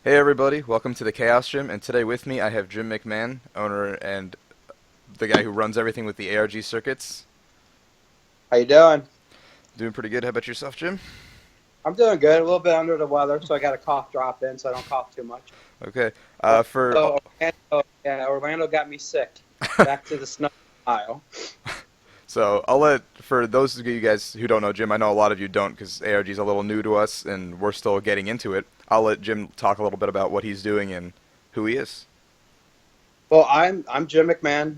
Hey everybody, welcome to the Chaos Gym, and today with me I have Jim McMahan, owner and the guy who runs everything with the ARG circuits. How you doing? Doing pretty good. How about yourself, Jim? I'm doing good. A little bit under the weather, so I got a cough drop in, so I don't cough too much. Okay. Orlando, For Orlando got me sick. Back to the snow aisle. So I'll let for those of you guys who don't know Jim, I know a lot of you don't because ARG is a little new to us and we're still getting into it. I'll let Jim talk a little bit about what he's doing and who he is. Well, I'm Jim McMahon,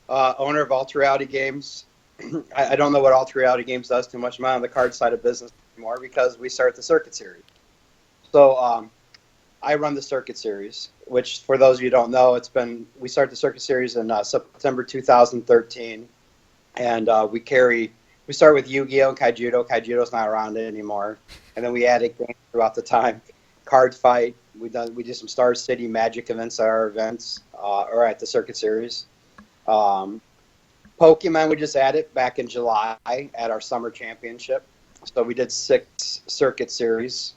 owner of Ultra Reality Games. I don't know what Ultra Reality Games does too much. I'm not on the card side of business anymore because we start the Circuit Series. So I run the Circuit Series, which for those of you who don't know, we started the Circuit Series in September 2013. And we start with Yu-Gi-Oh and Kaijudo. Kaijudo's not around anymore, and then we added games throughout the time. Card Fight. We did some Star City Magic events at our events or at the Circuit Series. Um, Pokemon we just added back in July at our summer championship. So we did 6 Circuit Series.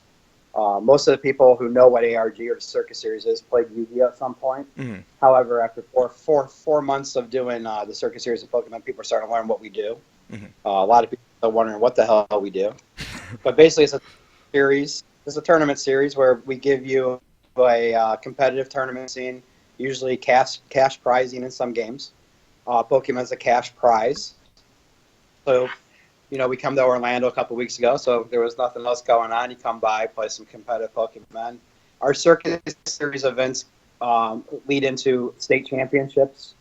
Most of the people who know what ARG or the Circuit Series is played Yu-Gi-Oh at some point. Mm-hmm. However, after four months of doing the Circuit Series of Pokemon, people are starting to learn what we do. Mm-hmm. A lot of people are wondering what the hell we do. But basically, it's a series. It's a tournament series where we give you a competitive tournament scene, usually cash prizing in some games. Pokemon's a cash prize. So we come to Orlando a couple weeks ago, so there was nothing else going on. You come by, play some competitive Pokemon. Our Circuit Series events lead into state championships.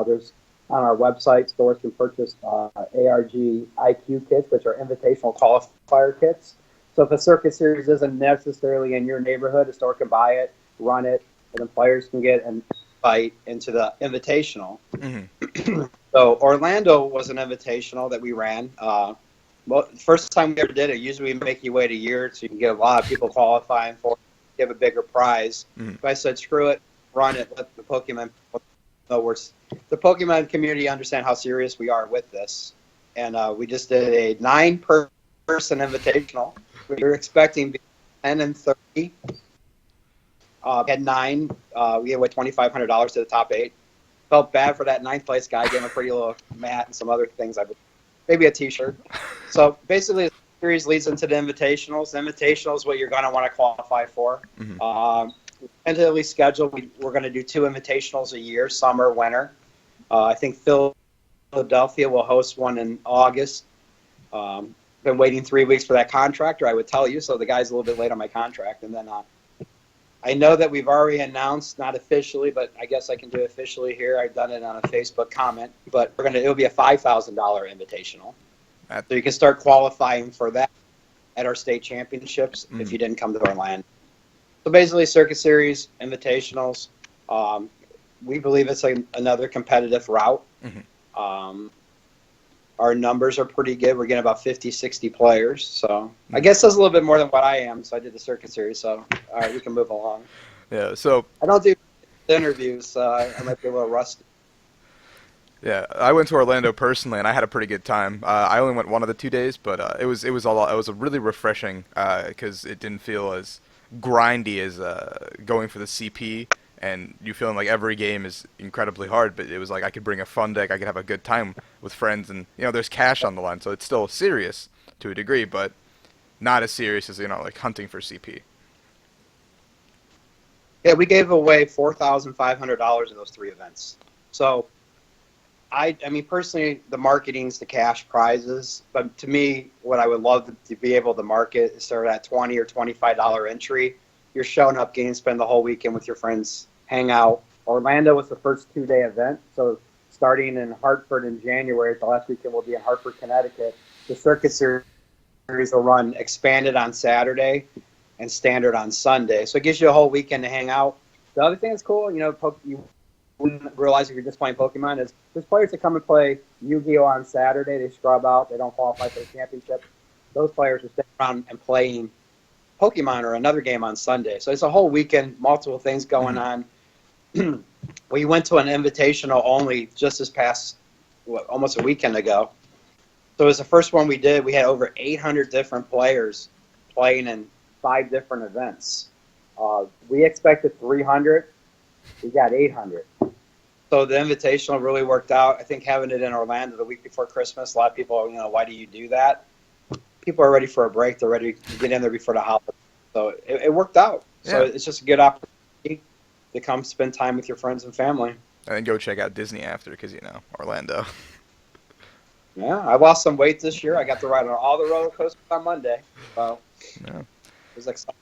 There's on our website, stores can purchase ARG IQ kits, which are invitational qualifier kits. So if a Circuit Series isn't necessarily in your neighborhood, a store can buy it, run it, and then players can get an invite into the invitational. Mm-hmm. So Orlando was an invitational that we ran. Well, first time we ever did it, usually we make you wait a year so you can get a lot of people qualifying for it, give a bigger prize. Mm-hmm. But I said, screw it, run it, let the Pokemon know the Pokemon community understand how serious we are with this. And we just did a 9-person invitational. We were expecting 10 and 30. We had 9. We gave away $2,500 to the top 8. Felt bad for that ninth place guy. Gave him a pretty little mat and some other things. Maybe a T-shirt. So basically, the series leads into the invitationals. The invitational is what you're going to want to qualify for. Mm-hmm. Tentatively scheduled. We're going to do 2 invitationals a year, summer, winter. I think Philadelphia will host one in August. Been waiting 3 weeks for that contract, or I would tell you. So the guy's a little bit late on my contract, and then I know that we've already announced, not officially, but I guess I can do it officially here. I've done it on a Facebook comment, but it'll be a $5,000 invitational. So you can start qualifying for that at our state championships if you didn't come to Orlando. So basically, Circuit Series, invitationals. We believe it's another competitive route. Mm-hmm. Our numbers are pretty good. We're getting about 50, 60 players. So I guess that's a little bit more than what I am. So I did the Circuit Series. So, all right, we can move along. Yeah. So I don't do interviews, so I might be a little rusty. yeah, I went to Orlando personally, and I had a pretty good time. I only went one of the 2 days, but it was a lot. It was a really refreshing because it didn't feel as grindy as going for the CP, and you feeling like every game is incredibly hard. But it was like I could bring a fun deck, I could have a good time with friends, and there's cash on the line, so it's still serious to a degree, but not as serious as like hunting for CP. Yeah, we gave away $4,500 in those 3 events. So I mean, personally, the marketing's the cash prizes. But to me, what I would love to be able to market is sort of that $20 or $25 entry. You're showing up, getting to spend the whole weekend with your friends, hang out. Orlando was the first 2-day event. So starting in Hartford in January, the last weekend will be in Hartford, Connecticut. The Circuit Series will run expanded on Saturday and standard on Sunday. So it gives you a whole weekend to hang out. The other thing that's cool, you wouldn't realize if you're just playing Pokemon is there's players that come and play Yu-Gi-Oh on Saturday. They scrub out. They don't qualify for the championship. Those players are sitting around and playing Pokemon or another game on Sunday. So it's a whole weekend, multiple things going Mm-hmm. on. We went to an invitational only just this past, almost a weekend ago. So it was the first one we did. We had over 800 different players playing in 5 different events. We expected 300. We got 800. So the Invitational really worked out. I think having it in Orlando the week before Christmas, a lot of people, why do you do that? People are ready for a break. They're ready to get in there before the holidays. So it worked out. So Yeah, it's just a good opportunity to come spend time with your friends and family. and then go check out Disney after, because Orlando. Yeah, I lost some weight this year. I got to ride on all the roller coasters on Monday. So Yeah. it was exciting.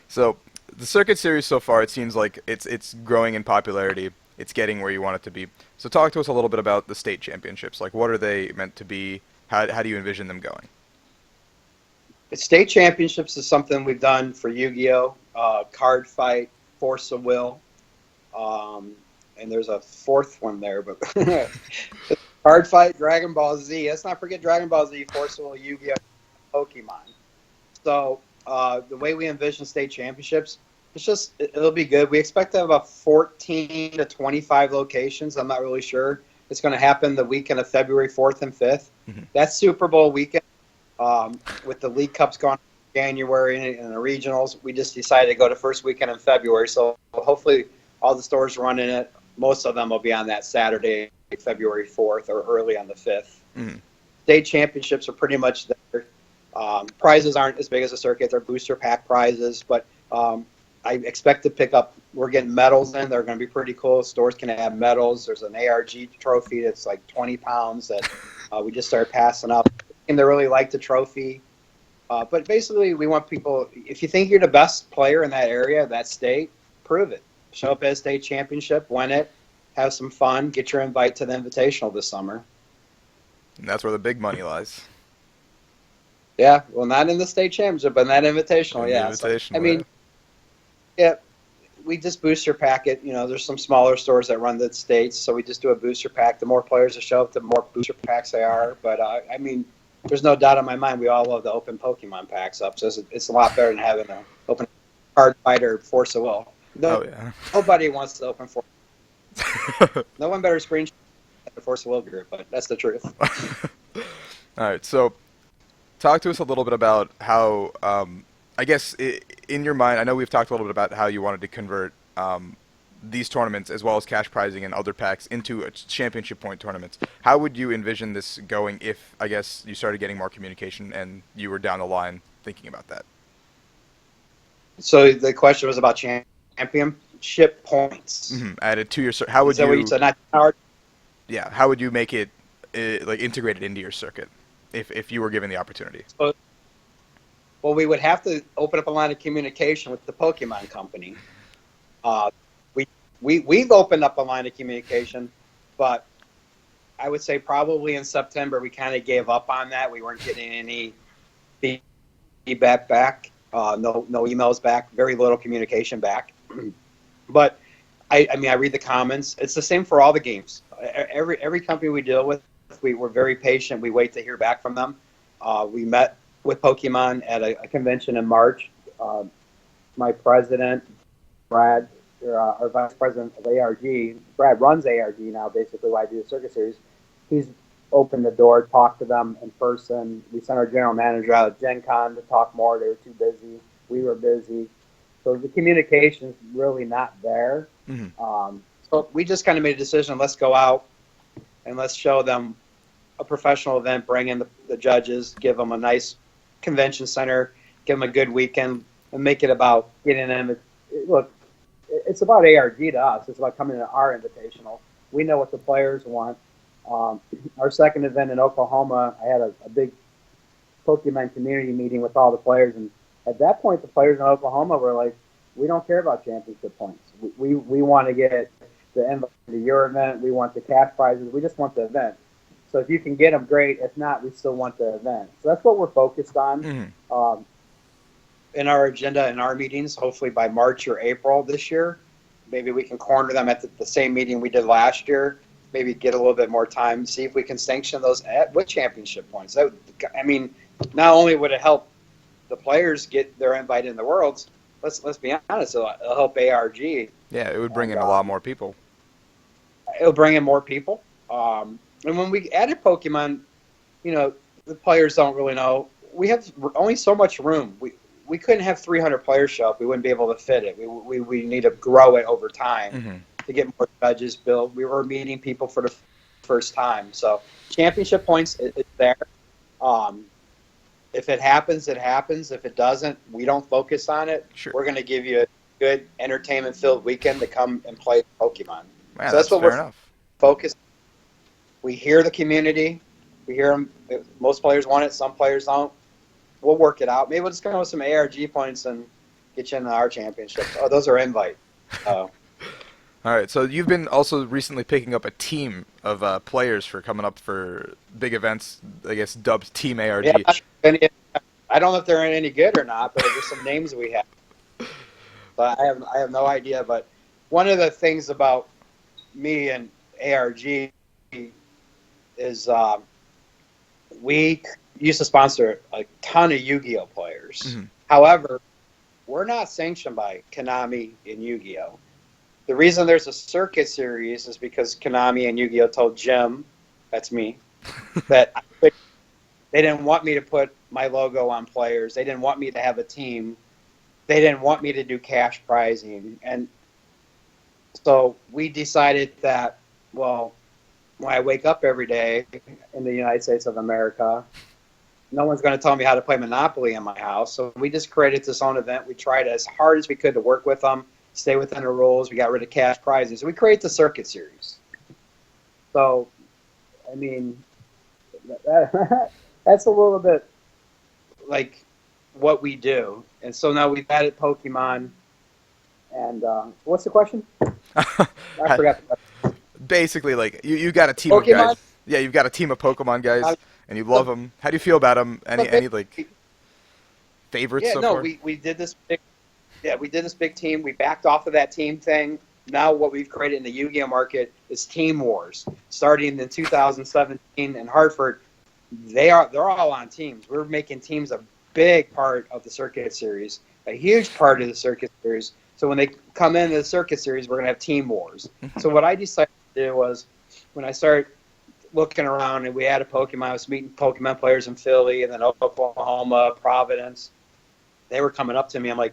So the circuit series so far, it seems like it's growing in popularity. It's getting where you want it to be. So talk to us a little bit about the state championships. Like, what are they meant to be? How do you envision them going? State championships is something we've done for Yu-Gi-Oh, Card Fight, Force of Will, and there's a fourth one there, but Card Fight, Dragon Ball Z. Let's not forget Dragon Ball Z, Force of Will, Yu-Gi-Oh, Pokemon. So the way we envision state championships, it'll be good. We expect to have about 14 to 25 locations. I'm not really sure. It's going to happen the weekend of February 4th and 5th. Mm-hmm. That's Super Bowl weekend. With the League Cups going in January and the regionals, we just decided to go to first weekend in February. So hopefully all the stores running it, most of them will be on that Saturday, February 4th or early on the 5th. Mm-hmm. State championships are pretty much there. Prizes aren't as big as a circuit. They're booster pack prizes, but I expect to pick up, we're getting medals in. They're going to be pretty cool. Stores can have medals. There's an ARG trophy that's like 20 pounds that we just started passing up. And they really like the trophy. But basically, we want people, if you think you're the best player in that area, that state, prove it. Show up at a state championship, win it, have some fun, get your invite to the Invitational this summer. And that's where the big money lies. Yeah, well, not in the state championship, but in that Invitational, In yeah. the Invitational, So, I mean, yeah, we just booster pack it. There's some smaller stores that run the states, so we just do a booster pack. The more players that show up, the more booster packs they are. But, I mean, there's no doubt in my mind we all love the open Pokemon packs up. So it's a lot better than having an open Card Fighter Force of Will. Oh, yeah. Nobody wants to open Force. No one better screenshot the Force of Will group, but that's the truth. All right, so talk to us a little bit about how, I guess, in your mind, I know we've talked a little bit about how you wanted to convert these tournaments as well as cash prizing and other packs into championship point tournaments. How would you envision this going if, I guess, you started getting more communication and you were down the line thinking about that? So the question was about championship points. Mm-hmm. Added to your how would Is that what you said? Not hard. Yeah, how would you make it like integrated into your circuit if you were given the opportunity? Well, we would have to open up a line of communication with the Pokemon Company. We've opened up a line of communication, but I would say probably in September we kind of gave up on that. We weren't getting any feedback back, no emails back, very little communication back. But I mean, I read the comments. It's the same for all the games. Every company we deal with, we're very patient. We wait to hear back from them. We met with Pokemon at a convention in March. My president, Brad, our vice president of ARG, Brad runs ARG now, basically, why I do the circuit series. He's opened the door, talked to them in person. We sent our general manager out at Gen Con to talk more. They were too busy. We were busy. So the communication's really not there. Mm-hmm. So we just kind of made a decision, let's go out and let's show them a professional event, bring in the judges, give them a nice convention center, give them a good weekend, and make it about getting them. Look, it's about ARG to us. It's about coming to our invitational. We know what the players want. Our second event in Oklahoma, I had a big Pokemon community meeting with all the players, and at that point, the players in Oklahoma were like, we don't care about championship points. We want to get the invite to your event. We want the cash prizes. We just want the event. So if you can get them, great. If not, we still want the event. So that's what we're focused on. Mm-hmm. In our agenda, in our meetings, hopefully by March or April this year, maybe we can corner them at the same meeting we did last year, maybe get a little bit more time, see if we can sanction those with championship points. I mean, not only would it help the players get their invite in the Worlds, let's be honest, it'll help ARG. Yeah, it would bring in a lot more people. It'll bring in more people. And when we added Pokemon, the players don't really know. We have only so much room. we couldn't have 300 players show up. We wouldn't be able to fit it. We need to grow it over time Hmm. to get more judges built. We were meeting people for the first time. So championship points is there. Um, if it happens, it happens. If it doesn't, we don't focus on it. Sure. We're going to give you a good entertainment-filled weekend to come and play Pokemon. Man, So that's that's what fair we're enough. focused. We hear the community. We hear them. Most players want it. Some players don't. We'll work it out. Maybe we'll just come with some ARG points and get you into our championships. Oh, those are invite. Oh, All right, so you've been also recently picking up a team of players for coming up for big events, I guess dubbed Team yeah. ARG. I don't know if they're any good or not, but there's some names we have. But I have no idea. But one of the things about me and ARG is we used to sponsor a ton of Yu-Gi-Oh players. Hmm. However, we're not sanctioned by Konami and Yu-Gi-Oh. The reason there's a circuit series is because Konami and Yu-Gi-Oh told Jim, that's me, that they didn't want me to put my logo on players. They didn't want me to have a team. They didn't want me to do cash prizing. And so we decided that, well, when I wake up every day in the United States of America, no one's going to tell me how to play Monopoly in my house. So we just created this own event. We tried as hard as we could to work with them, stay within the rules. We got rid of cash prizes. We create the circuit series. So, I mean, that's a little bit like what we do. And so now we've added Pokemon. And what's the question? I forgot. Basically, like you got a team of Pokemon? guys. Yeah, you've got a team of Pokemon guys, and you love So, them. How do you feel about them? Any like favorites yeah, so no, far? we did this big, yeah, we did this big team. We backed off of that team thing. Now what we've created in the Yu-Gi-Oh market is Team Wars. Starting in 2017 in Hartford, they're all on teams. We're making teams a big part of the circuit series, a huge part of the circuit series. So when they come into the circuit series, we're going to have Team Wars. So what I decided to do was when I started looking around and we had a Pokemon, I was meeting Pokemon players in Philly and then Oklahoma, Providence. They were coming up to me. I'm like,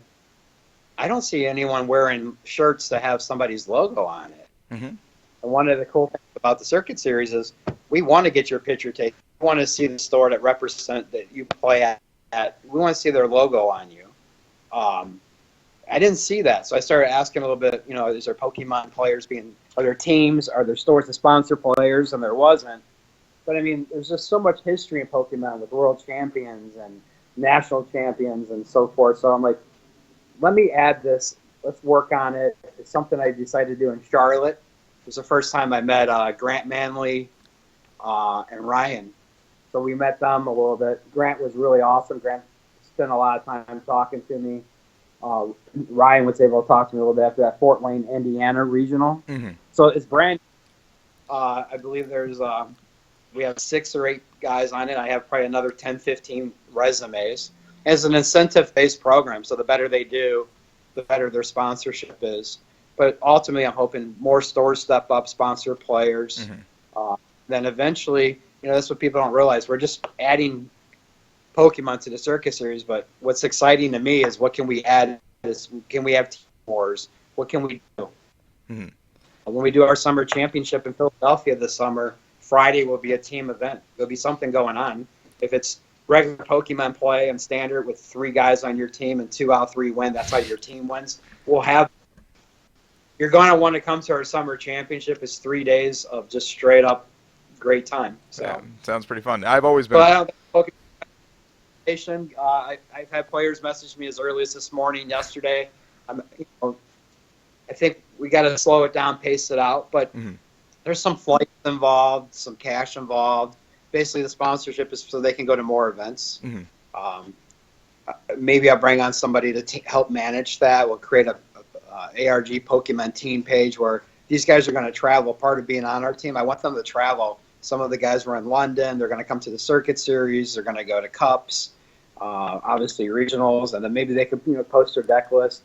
I don't see anyone wearing shirts that have somebody's logo on it. Hmm. And one of the cool things about the circuit series is we want to get your picture taken. We want to see the store that represent that you play at. We want to see their logo on you. I didn't see that, so I started asking a little bit. You know, is there Pokemon players are there teams? Are there stores that sponsor players? And there wasn't. But I mean, there's just so much history in Pokemon with world champions and national champions and so forth. So I'm like, let me add this. Let's work on it. It's something I decided to do in Charlotte. It was the first time I met Grant Manley and Ryan. So we met them a little bit. Grant was really awesome. Grant spent a lot of time talking to me. Ryan was able to talk to me a little bit after that Fort Wayne, Indiana regional. Hmm. So it's brand. I believe we have 6 or 8 guys on it. I have probably another 10, 15 resumes. It's an incentive-based program, so the better they do, the better their sponsorship is. But ultimately, I'm hoping more stores step up, sponsor players. Then eventually, that's what people don't realize. We're just adding Pokemon to the circuit series, but what's exciting to me is what can we add? Can we have team wars? What can we do? Hmm. When we do our summer championship in Philadelphia this summer, Friday will be a team event. There'll be something going on. If it's regular Pokemon play and standard with 3 guys on your team and 2 out of 3 win, that's how your team wins. You're going to want to come to our summer championship. It's 3 days of just straight up great time. So Yeah, sounds pretty fun. I've always but I been. don't think Pokemon. I've had players message me as early as this morning, yesterday. I think we got to slow it down, pace it out. But Mhm. there's some flights involved, some cash involved. Basically, the sponsorship is so they can go to more events. Mhm. Um, Maybe I'll bring on somebody to help manage that. We'll create a ARG Pokemon team page where these guys are going to travel. Part of being on our team, I want them to travel. Some of the guys were in London. They're going to come to the circuit series. They're going to go to cups, obviously regionals, and then maybe they could post their deck list.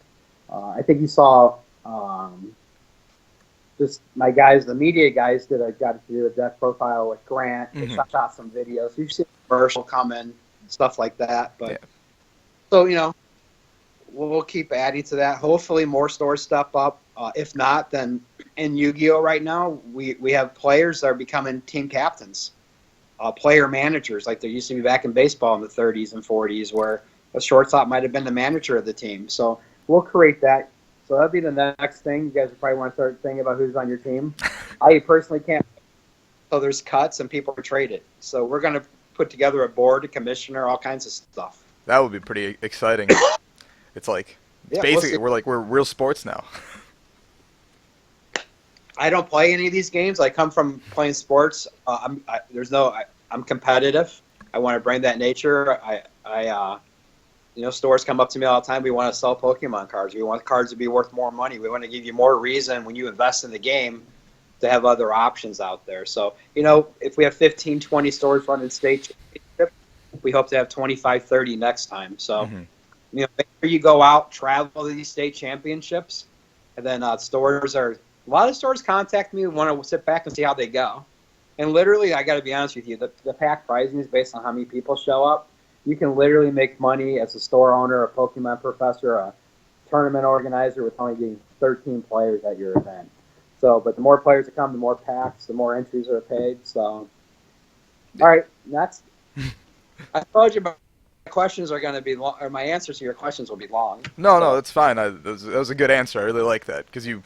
I think you saw just my guys, the media guys, got to do a deck profile with Grant. They shot some videos. You've seen the commercial coming, stuff like that. But Yeah. so we'll keep adding to that. Hopefully, more stores step up. If not, then in Yu-Gi-Oh! Right now, we have players that are becoming team captains, player managers, like there used to be back in baseball in the 30s and 40s, where a shortstop might have been the manager of the team. So we'll create that. So that'll be the next thing. You guys probably want to start thinking about who's on your team. I personally can't. So there's cuts and people are traded. So we're going to put together a board, a commissioner, all kinds of stuff. That would be pretty exciting. It's like it's Yeah, basically we're real sports now. I don't play any of these games. I come from playing sports. I'm competitive. I want to bring that nature. Stores come up to me all the time. We want to sell Pokemon cards. We want cards to be worth more money. We want to give you more reason when you invest in the game to have other options out there. So, if we have 15, 20 stores running state championship, we hope to have 25, 30 next time. So, make sure you go out, travel to these state championships, and then a lot of stores contact me and want to sit back and see how they go. And literally, I got to be honest with you, the pack pricing is based on how many people show up. You can literally make money as a store owner, a Pokemon professor, a tournament organizer with only getting 13 players at your event. So, but the more players that come, the more packs, the more entries are paid. So, all right, next. I told you my questions are going to be long, or my answers to your questions will be long. No, that's fine. That was a good answer. I really like that because you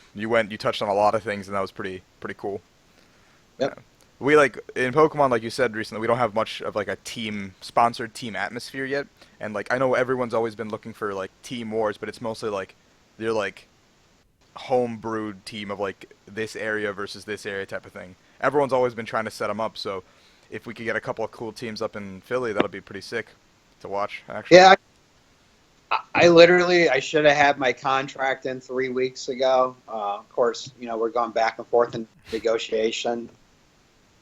touched on a lot of things and that was pretty cool. Yep. Yeah. We in Pokemon, like you said recently, we don't have much of like a sponsored team atmosphere yet. And like I know everyone's always been looking for like team wars, but it's mostly like they're like home brewed team of like this area versus this area type of thing. Everyone's always been trying to set them up. So if we could get a couple of cool teams up in Philly, that'll be pretty sick to watch. Actually. Yeah. I should have had my contract in 3 weeks ago. Of course, we're going back and forth in negotiation.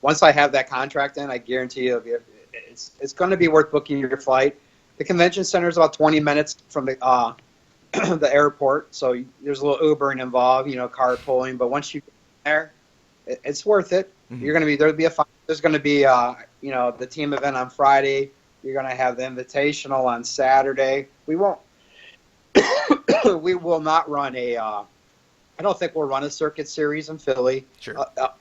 Once I have that contract in, I guarantee you it's going to be worth booking your flight. The convention center is about 20 minutes from the the airport, so there's a little Ubering involved, carpooling. But once you get there, it's worth it. Mm-hmm. There's going to be the team event on Friday. You're going to have the invitational on Saturday. We will not run I don't think we'll run a circuit series in Philly. Sure.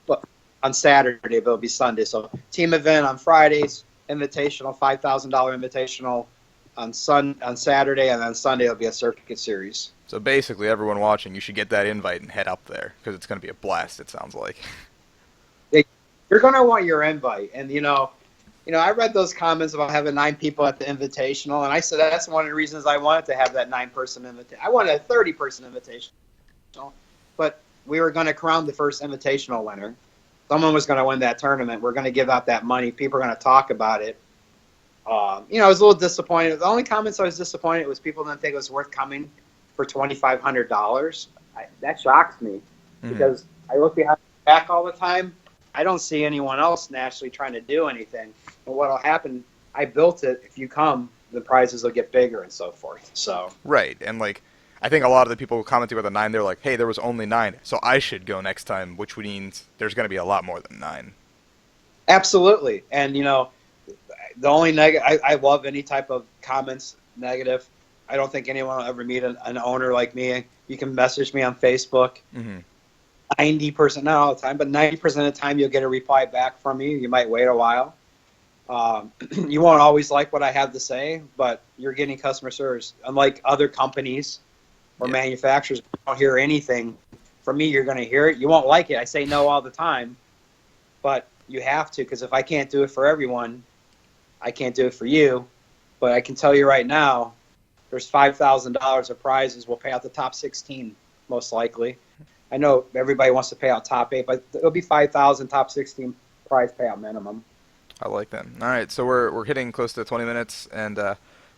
But on Saturday, but it'll be Sunday. So team event on Fridays, invitational, $5,000 invitational on Saturday, and then Sunday it'll be a circuit series. So basically, everyone watching, you should get that invite and head up there because it's going to be a blast. It sounds like. You're going to want your invite, and I read those comments about having 9 people at the invitational, and I said that's one of the reasons I wanted to have that 9-person invitation. I wanted a 30-person invitational, but we were going to crown the first invitational winner. Someone was going to win that tournament. We're going to give out that money. People are going to talk about it. I was a little disappointed. The only comments I was disappointed was people didn't think it was worth coming for $2,500. That shocks me because I look behind my back all the time. I don't see anyone else nationally trying to do anything. But what will happen, I built it. If you come, the prizes will get bigger and so forth. So right, and I think a lot of the people commenting about the 9, they're like, hey, there was only 9, so I should go next time, which means there's going to be a lot more than 9. Absolutely. And, the only negative, I love any type of comments negative. I don't think anyone will ever meet an owner like me. You can message me on Facebook. 90%, not all the time, but 90% of the time you'll get a reply back from me. You might wait a while. You won't always like what I have to say, but you're getting customer service. Unlike other companies or manufacturers, you don't hear anything from me. You're going to hear it. You won't like it. I say no all the time, but you have to, because if I can't do it for everyone, I can't do it for you. But I can tell you right now, there's $5,000 of prizes. We'll pay out the top 16, most likely. I know everybody wants to pay out top 8, but it'll be $5,000 top 16 prize payout minimum. I like that. All right, so we're hitting close to 20 minutes, and so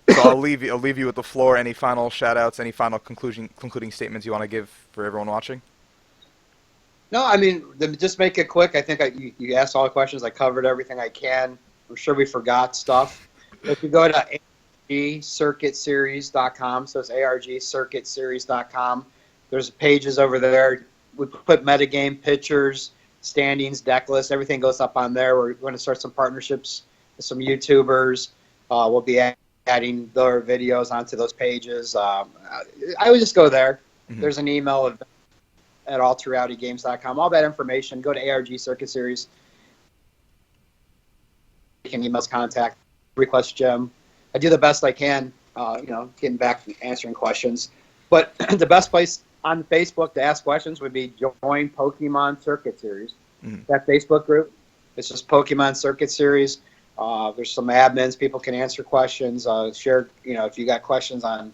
I'll leave you with the floor. Any final shout-outs, any final concluding statements you want to give for everyone watching? No, I mean, just make it quick. I think you asked all the questions. I covered everything I can. I'm sure we forgot stuff. If you go to argcircuitseries.com, so it's argcircuitseries.com, there's pages over there. We put metagame pictures, standings, deck lists, everything goes up on there. We're going to start some partnerships with some YouTubers. We'll be adding their videos onto those pages. I would just go there. Hmm. There's an email at alterrealitygames.com. All that information. Go to ARG Circuit Series. You can email us, contact, request Jim. I do the best I can, getting back and answering questions. But the best place on Facebook to ask questions would be join Pokemon Circuit Series. Hmm. That Facebook group. It's just Pokemon Circuit Series. There's some admins. People can answer questions. Share, if you got questions on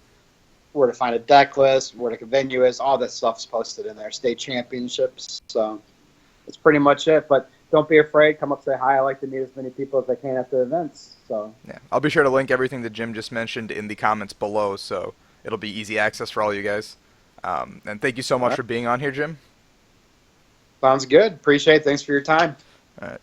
where to find a deck list, where the venue is, all that stuff's posted in there. State championships. So that's pretty much it. But don't be afraid. Come up, say hi. I like to meet as many people as I can at the events. So Yeah, I'll be sure to link everything that Jim just mentioned in the comments below, so it'll be easy access for all you guys. And thank you so all much right. for being on here, Jim. Sounds good. Appreciate it. Thanks for your time. All right.